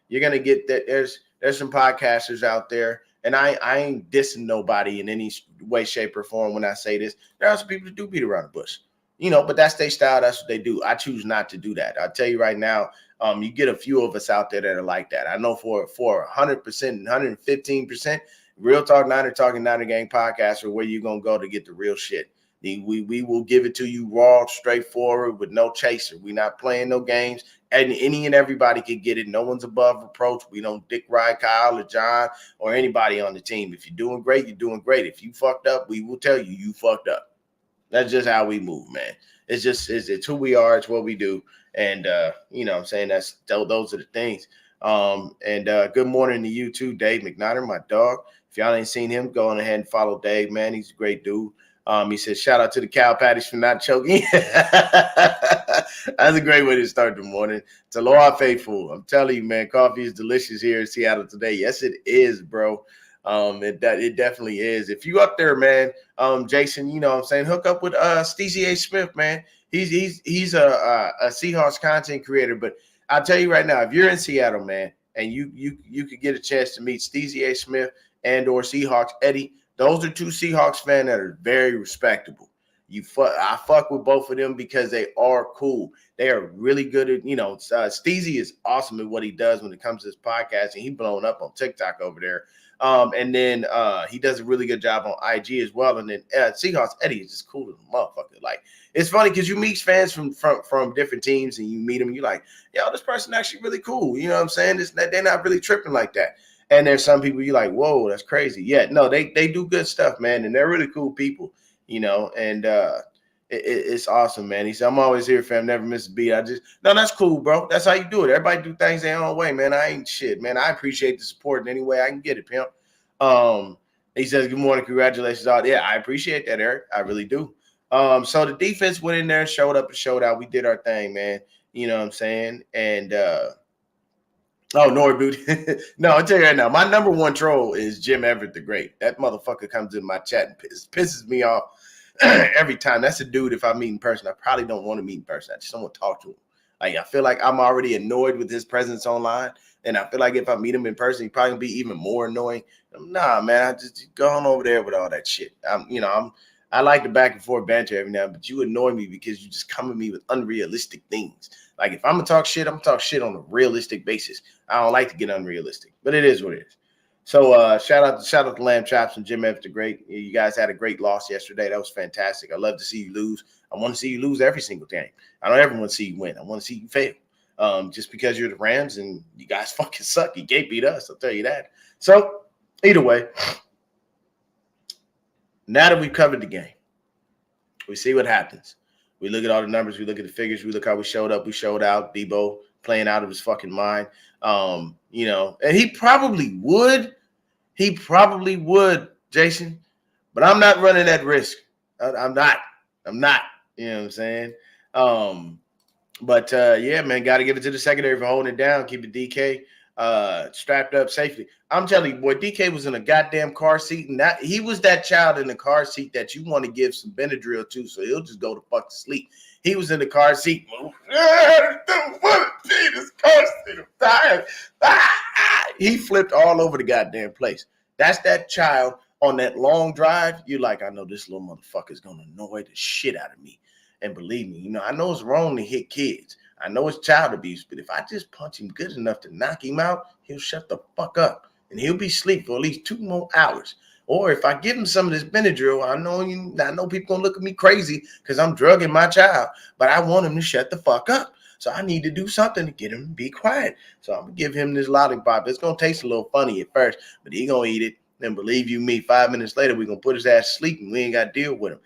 You're gonna get that there's some podcasters out there, and I ain't dissing nobody in any way, shape, or form when I say this. There are some people that do beat around the bush, but that's their style. That's what they do. I choose not to do that. I'll tell you right now. You get a few of us out there that are like that. I know for 100%, 115%, Real Talk Niner Talking Niner Gang podcast are where you're gonna go to get the real shit. We will give it to you raw, straightforward, with no chaser. We're not playing no games. And any and everybody can get it. No one's above reproach. We don't dick ride Kyle or John or anybody on the team. If you're doing great, you're doing great. If you fucked up, we will tell you fucked up. That's just how we move, man. It's who we are. It's what we do. And I'm saying those are the things. Good morning to you too, Dave McNider, my dog. If y'all ain't seen him, go on ahead and follow Dave, man. He's a great dude. He says, shout out to the cow patties for not choking. That's a great way to start the morning. It's Aloha faithful. I'm telling you, man, coffee is delicious here in Seattle today. Yes, it is, bro. It definitely is. If you up there, man, Jason, I'm saying, hook up with Stacey A. Smith, man. He's a Seahawks content creator. But I'll tell you right now, if you're in Seattle, man, and you could get a chance to meet Stacey A. Smith and or Seahawks Eddie, those are two Seahawks fans that are very respectable. I fuck with both of them because they are cool. They are really good at, Steezy is awesome at what he does when it comes to his podcast, and he's blown up on TikTok over there. And then he does a really good job on IG as well. And then Seahawks Eddie is just cool as a motherfucker. Like, it's funny because you meet fans from different teams, and you meet them, you're like, yo, this person actually really cool. You know what I'm saying? They're not really tripping like that. And there's some people you're like, whoa, that's crazy. Yeah, no, they do good stuff, man, and they're really cool people, and it's awesome, man. He said, I'm always here, fam, never miss a beat. No, that's cool, bro. That's how you do it. Everybody do things their own way, man. I ain't shit, man. I appreciate the support in any way I can get it, pimp. He says, good morning, congratulations. Yeah, I appreciate that, Eric. I really do. So the defense went in there, showed up and showed out. We did our thing, man. You know what I'm saying? And oh, Nord dude. No, I'll tell you right now, my number one troll is Jim Everett the Great. That motherfucker comes in my chat and pisses me off every time. That's a dude, if I meet in person, I probably don't want to meet in person. I just don't want to talk to him. Like, I feel like I'm already annoyed with his presence online. And I feel like if I meet him in person, he'd probably be even more annoying. Nah, man, I just go on over there with all that shit. I like the back and forth banter every now and then, but you annoy me because you just come at me with unrealistic things. Like, if I'm going to talk shit, I'm going to talk shit on a realistic basis. I don't like to get unrealistic, but it is what it is. So shout out to Lamb Chops and Jim Evans the Great. You guys had a great loss yesterday. That was fantastic. I love to see you lose. I want to see you lose every single game. I don't ever want to see you win. I want to see you fail. Just because you're the Rams and you guys fucking suck. You can't beat us, I'll tell you that. So either way, now that we've covered the game, we see what happens. We look at all the numbers. We look at the figures. We look how we showed up. We showed out. Debo playing out of his fucking mind. And he probably would. Jason. But I'm not running that risk. I'm not. You know what I'm saying? Yeah, man, got to give it to the secondary for holding it down. Keep it DK strapped up safely. I'm telling you, boy, DK was in a goddamn car seat, and he was that child in the car seat that you want to give some Benadryl to, so he'll just go to fuck to sleep. He was in the car seat. Jesus, car seat, I'm tired. He flipped all over the goddamn place. That's that child on that long drive. You're like, I know this little motherfucker is gonna annoy the shit out of me. And believe me, I know it's wrong to hit kids. I know it's child abuse, but if I just punch him good enough to knock him out, he'll shut the fuck up. And he'll be asleep for at least 2 more hours. Or if I give him some of this Benadryl, I know people gonna look at me crazy because I'm drugging my child, but I want him to shut the fuck up. So I need to do something to get him to be quiet. So I'm gonna give him this lollipop. It's gonna taste a little funny at first, but he gonna eat it. And believe you me, 5 minutes later, we're going to put his ass to sleep and we ain't got to deal with him.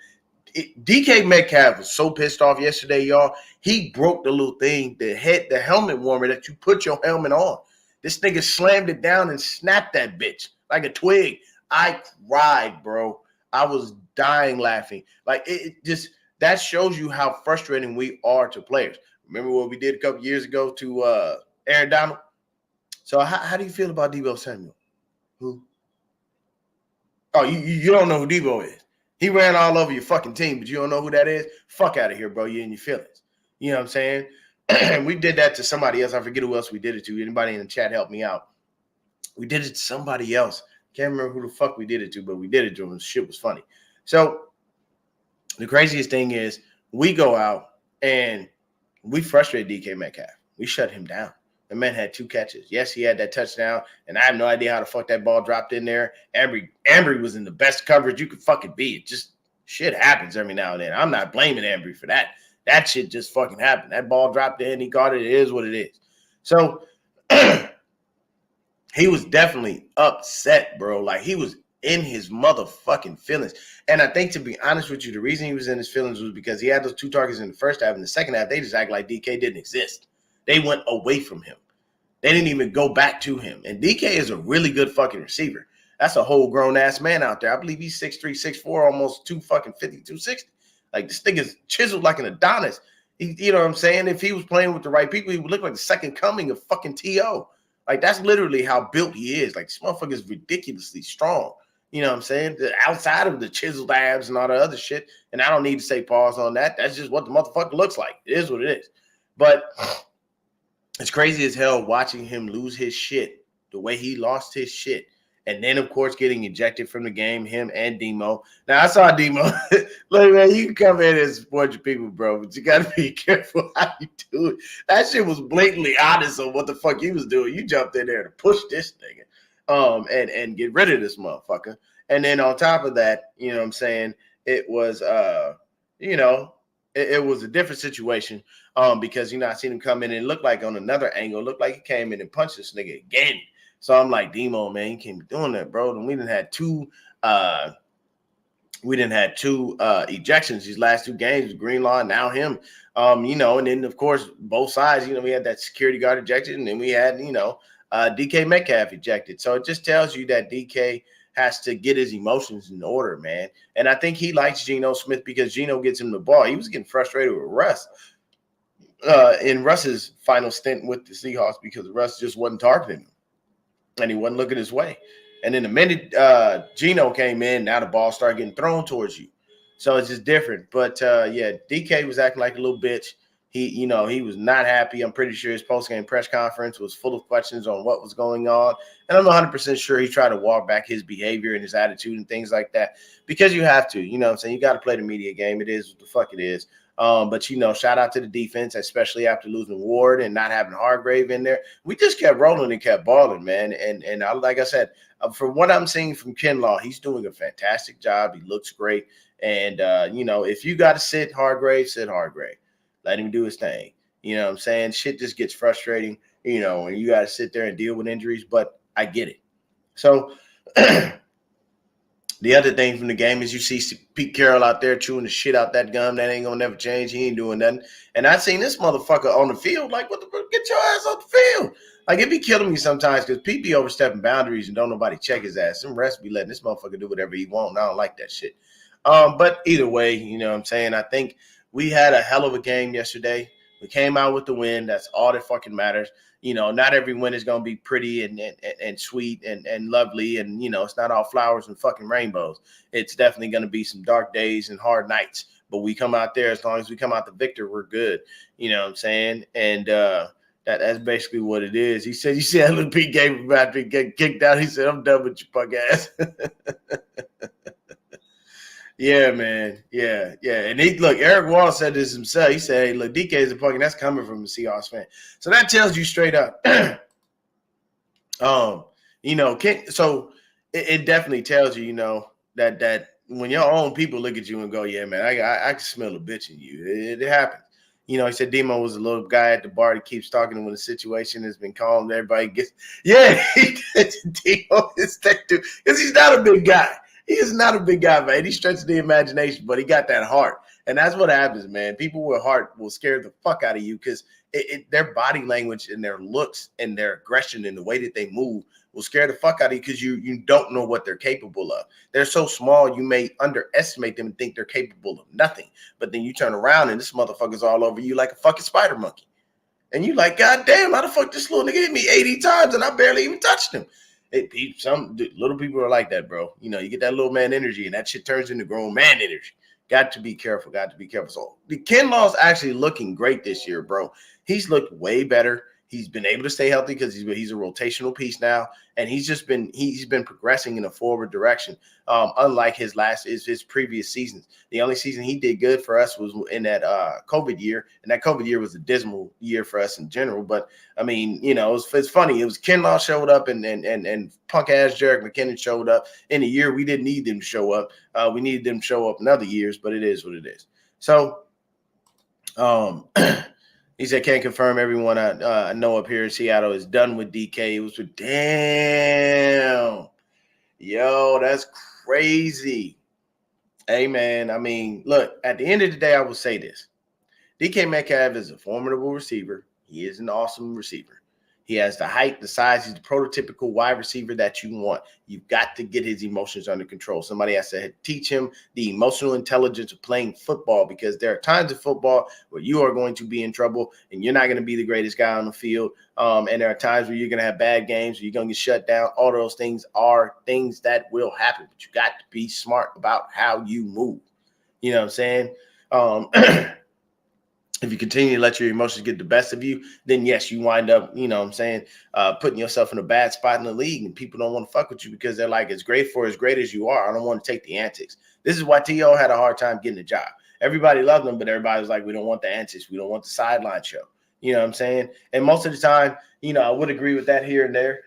DK Metcalf was so pissed off yesterday, y'all. He broke the little thing, the helmet warmer that you put your helmet on. This nigga slammed it down and snapped that bitch like a twig. I cried, bro. I was dying laughing. Like it just that shows you how frustrating we are to players. Remember what we did a couple years ago to Aaron Donald? So how do you feel about Deebo Samuel? Who? Oh, you don't know who Deebo is. He ran all over your fucking team, but you don't know who that is? Fuck out of here, bro. You're in your feelings. You know what I'm saying? We did that to somebody else. I forget who else we did it to. Anybody in the chat help me out. We did it to somebody else. Can't remember who the fuck we did it to, but we did it to him. Shit was funny. So the craziest thing is we go out and we frustrate DK Metcalf. We shut him down. The man had 2 catches. Yes, he had that touchdown, and I have no idea how the fuck that ball dropped in there. Ambry was in the best coverage you could fucking be. It just shit happens every now and then. I'm not blaming Ambry for that. That shit just fucking happened. That ball dropped in, he caught it. It is what it is. So he was definitely upset, bro. Like he was in his motherfucking feelings. And I think, to be honest with you, the reason he was in his feelings was because he had those 2 targets in the first half. In the second half, they just act like DK didn't exist. They went away from him. They didn't even go back to him. And DK is a really good fucking receiver. That's a whole grown-ass man out there. I believe he's 6'3", 6'4", almost 250, 260. Like, this thing is chiseled like an Adonis. You know what I'm saying? If he was playing with the right people, he would look like the second coming of fucking T.O. Like, that's literally how built he is. Like, this motherfucker is ridiculously strong. You know what I'm saying? Outside of the chiseled abs and all the other shit. And I don't need to say pause on that. That's just what the motherfucker looks like. It is what it is. But it's crazy as hell watching him lose his shit the way he lost his shit. And then, of course, getting ejected from the game, him and Demo. Now, I saw Demo. Look, man, you can come in and support your people, bro, but you got to be careful how you do it. That shit was blatantly honest on what the fuck he was doing. You jumped in there to push this nigga and get rid of this motherfucker. And then on top of that, you know what I'm saying, it was, it was a different situation because, I seen him come in and look like on another angle, looked like he came in and punched this nigga again. So I'm like, Demo, man, you can't be doing that, bro. And we didn't have 2 ejections these last 2 games, Greenlaw and now him. And then of course both sides, we had that security guard ejected, and then we had, DK Metcalf ejected. So it just tells you that DK has to get his emotions in order, man. And I think he likes Geno Smith because Geno gets him the ball. He was getting frustrated with Russ in Russ's final stint with the Seahawks because Russ just wasn't targeting him. And he wasn't looking his way. And then the minute Geno came in, now the ball started getting thrown towards you. So it's just different. But, DK was acting like a little bitch. He was not happy. I'm pretty sure his post-game press conference was full of questions on what was going on. And I'm 100% sure he tried to walk back his behavior and his attitude and things like that because you have to. You know what I'm saying? You got to play the media game. It is what the fuck it is. But, shout out to the defense, especially after losing Ward and not having Hargrave in there. We just kept rolling and kept balling, man. And like I said, from what I'm seeing from Kinlaw, he's doing a fantastic job. He looks great. And, if you got to sit Hargrave, sit Hargrave. Let him do his thing. You know what I'm saying? Shit just gets frustrating, when you got to sit there and deal with injuries. But I get it. So the other thing from the game is you see Pete Carroll out there chewing the shit out that gum. That ain't going to never change. He ain't doing nothing. And I seen this motherfucker on the field. Like, what the fuck? Get your ass off the field. Like, it be killing me sometimes because Pete be overstepping boundaries and don't nobody check his ass. Some rest be letting this motherfucker do whatever he want. And I don't like that shit. But either way, you know what I'm saying? I think we had a hell of a game yesterday. We came out with the win. That's all that fucking matters. Not every win is going to be pretty and sweet and lovely. And, it's not all flowers and fucking rainbows. It's definitely going to be some dark days and hard nights. But we come out there, as long as we come out the victor, we're good. You know what I'm saying? And that's basically what it is. He said, you see that little Pete gave him after he get kicked out. He said, I'm done with you, punk ass. Yeah, man. Yeah. And Eric Wall said this himself. He said, hey, look, DK is a punk, and that's coming from a Seahawks fan. So that tells you straight up. So it definitely tells you, that when your own people look at you and go, yeah, man, I can smell a bitch in you. It happens. You know, he said Demo was a little guy at the bar that keeps talking when the situation has been calm. Everybody gets, yeah, Demo is that dude. Because he's not a big guy. He is not a big guy, man. He stretches the imagination, but he got that heart. And that's what happens, man. People with heart will scare the fuck out of you because their body language and their looks and their aggression and the way that they move will scare the fuck out of you because you don't know what they're capable of. They're so small, you may underestimate them and think they're capable of nothing. But then you turn around and this motherfucker's all over you like a fucking spider monkey. And you like, God damn, how the fuck this little nigga hit me 80 times and I barely even touched him. Some little people are like that, bro. You know, you get that little man energy and that shit turns into grown man energy. Got to be careful. Got to be careful. So the Kinlaw's actually looking great this year, bro. He's looked way better. He's been able to stay healthy because he's a rotational piece now, and he's been progressing in a forward direction. Unlike his previous seasons, the only season he did good for us was in that COVID year, and that COVID year was a dismal year for us in general. But I mean, you know, it's funny. It was Kinlaw showed up, and punk ass Jerick McKinnon showed up in a year we didn't need them to show up. We needed them to show up in other years, but it is what it is. So, he said, can't confirm everyone I know up here in Seattle is done with DK. It was with, damn. Yo, that's crazy. Hey, man, I mean, look, at the end of the day, I will say this. DK Metcalf is a formidable receiver. He is an awesome receiver. He has the height, the size. He's the prototypical wide receiver that you want. You've got to get his emotions under control. Somebody has to teach him the emotional intelligence of playing football because there are times in football where you are going to be in trouble and you're not going to be the greatest guy on the field. And there are times where you're going to have bad games, where you're going to get shut down. All those things are things that will happen, but you got to be smart about how you move. You know what I'm saying? If you continue to let your emotions get the best of you, then yes, you wind up, you know what I'm saying, putting yourself in a bad spot in the league, and people don't want to fuck with you because they're like, as great as you are, I don't want to take the antics. This is why T.O. had a hard time getting a job. Everybody loved him, but everybody was like, we don't want the antics. We don't want the sideline show. You know what I'm saying? And most of the time, you know, I would agree with that here and there.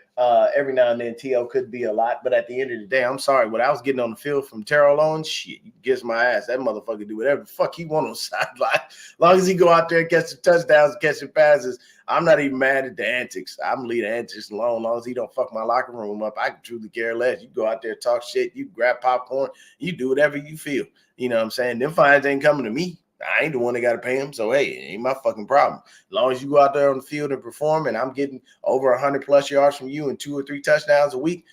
Every now and then, T.O. could be a lot, but at the end of the day, I'm sorry. What I was getting on the field from Terrell Owens, shit, you kiss my ass. That motherfucker do whatever the fuck he want on the sideline. As long as he go out there and catch some touchdowns, catching passes, I'm not even mad at the antics. I'm leave the antics alone. As long as he don't fuck my locker room up, I can truly care less. You go out there, talk shit, you grab popcorn, you do whatever you feel. You know what I'm saying? Them fines ain't coming to me. I ain't the one that got to pay him. So, hey, it ain't my fucking problem. As long as you go out there on the field and perform and I'm getting over 100 plus yards from you and 2 or 3 touchdowns a week,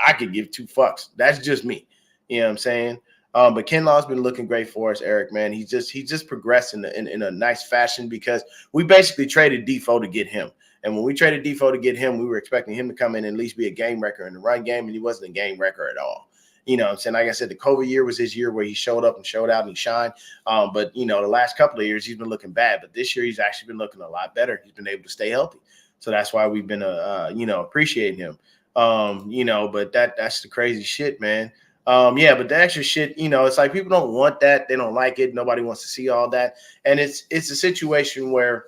I could give 2 fucks. That's just me. You know what I'm saying? But Kinlaw's been looking great for us, Eric, man. He's just progressed in a nice fashion because we basically traded Defoe to get him. And when we traded Defoe to get him, we were expecting him to come in and at least be a game wrecker in the run game, and he wasn't a game wrecker at all. You know what I'm saying? Like I said, the COVID year was his year where he showed up and showed out and he shined. But, you know, the last couple of years, he's been looking bad. But this year, he's actually been looking a lot better. He's been able to stay healthy. So that's why we've been, appreciating him. But that's the crazy shit, man. But the extra shit, you know, it's like people don't want that. They don't like it. Nobody wants to see all that. And it's a situation where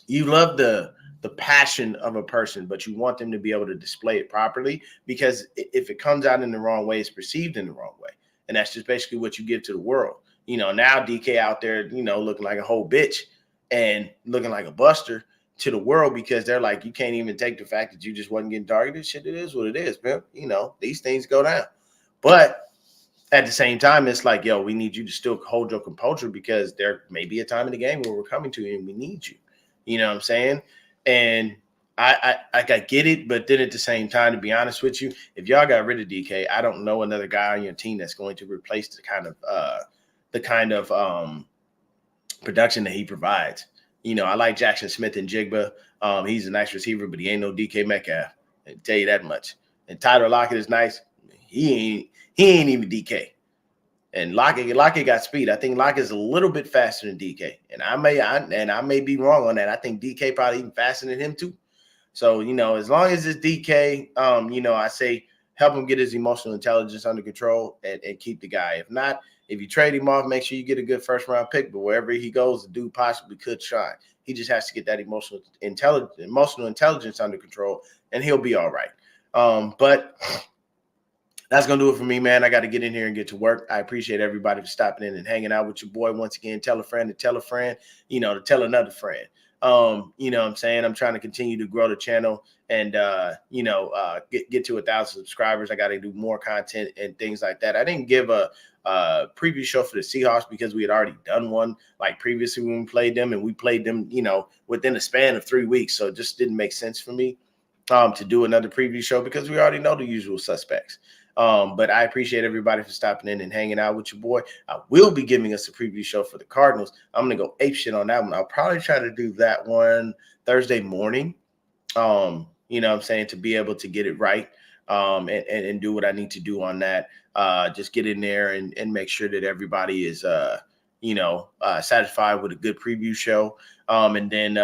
you love the passion of a person, but you want them to be able to display it properly, because if it comes out in the wrong way, it's perceived in the wrong way. And that's just basically what you give to the world. You know, now DK out there, you know, looking like a whole bitch and looking like a buster to the world because they're like, you can't even take the fact that you just wasn't getting targeted. Shit, it is what it is, man. You know, these things go down. But at the same time, it's like, yo, we need you to still hold your composure because there may be a time in the game where we're coming to you and we need you. You know what I'm saying? And I get it, but then at the same time, to be honest with you, if y'all got rid of DK, I don't know another guy on your team that's going to replace the kind of production that he provides. You know, I like Jackson Smith and Jigba. He's a nice receiver, but he ain't no DK Metcalf. I tell you that much. And Tyler Lockett is nice. He ain't even DK. And Lockett got speed. I think Lockett is a little bit faster than DK. And I may be wrong on that. I think DK probably even faster than him too. So, you know, as long as it's DK, I say help him get his emotional intelligence under control and keep the guy. If not, if you trade him off, make sure you get a good first round pick. But wherever he goes, the dude possibly could shine. He just has to get that emotional intelligence under control, and he'll be all right. But That's gonna do it for me, man. I got to get in here and get to work. I appreciate everybody for stopping in and hanging out with your boy. Once again, tell a friend to tell a friend, to tell another friend. What I'm saying? I'm trying to continue to grow the channel and get to 1,000 subscribers. I got to do more content and things like that. I didn't give a preview show for the Seahawks because we had already done one like previously when we played them, and we played them, within a span of 3 weeks. So it just didn't make sense for me to do another preview show because we already know the usual suspects. But I appreciate everybody for stopping in and hanging out with your boy. I will be giving us a preview show for the Cardinals. I'm going to go ape shit on that one. I'll probably try to do that one Thursday morning, to be able to get it right and do what I need to do on that. Just get in there and make sure that everybody is, satisfied with a good preview show. And then,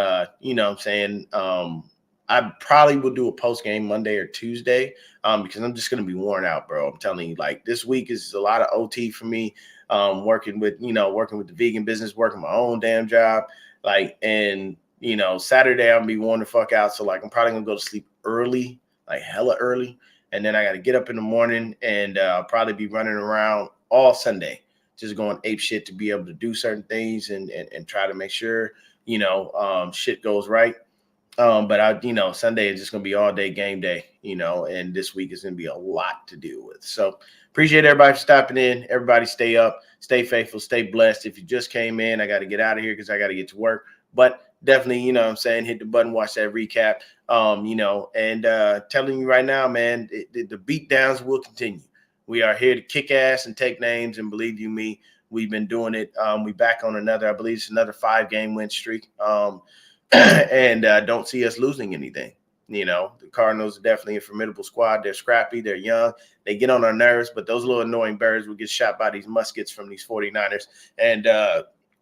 I probably will do a post game Monday or Tuesday because I'm just going to be worn out, bro. I'm telling you, like this week is a lot of OT for me. Working with the vegan business, working my own damn job. Saturday I'm gonna be worn the fuck out. So like I'm probably gonna go to sleep early, like hella early. And then I got to get up in the morning and I'll probably be running around all Sunday, just going ape shit to be able to do certain things and try to make sure, shit goes right. But Sunday is just going to be all day game day, and this week is going to be a lot to deal with. So appreciate everybody for stopping in. Everybody stay up, stay faithful, stay blessed. If you just came in, I got to get out of here because I got to get to work. But definitely, hit the button, watch that recap, telling you right now, man, the beat downs will continue. We are here to kick ass and take names. And believe you me, we've been doing it. We back on another 5-game win streak. And don't see us losing anything. The Cardinals are definitely a formidable squad. They're scrappy. They're young. They get on our nerves, but those little annoying birds will get shot by these muskets from these 49ers. And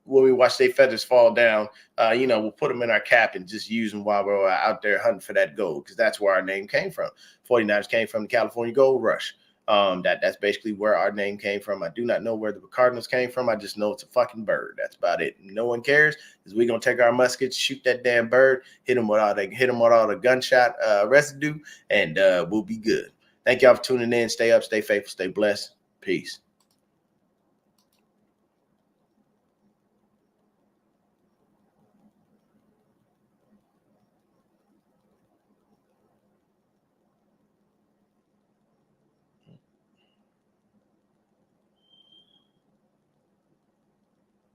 when we watch their feathers fall down, we'll put them in our cap and just use them while we're out there hunting for that gold because that's where our name came from. 49ers came from the California Gold Rush. That's basically where our name came from. I do not know where the Cardinals came from. I just know it's a fucking bird. That's about it. No one cares because we're gonna take our muskets, shoot that damn bird, hit them with all the gunshot residue, and we'll be good. Thank y'all for tuning in. Stay up, stay faithful, stay blessed. Peace.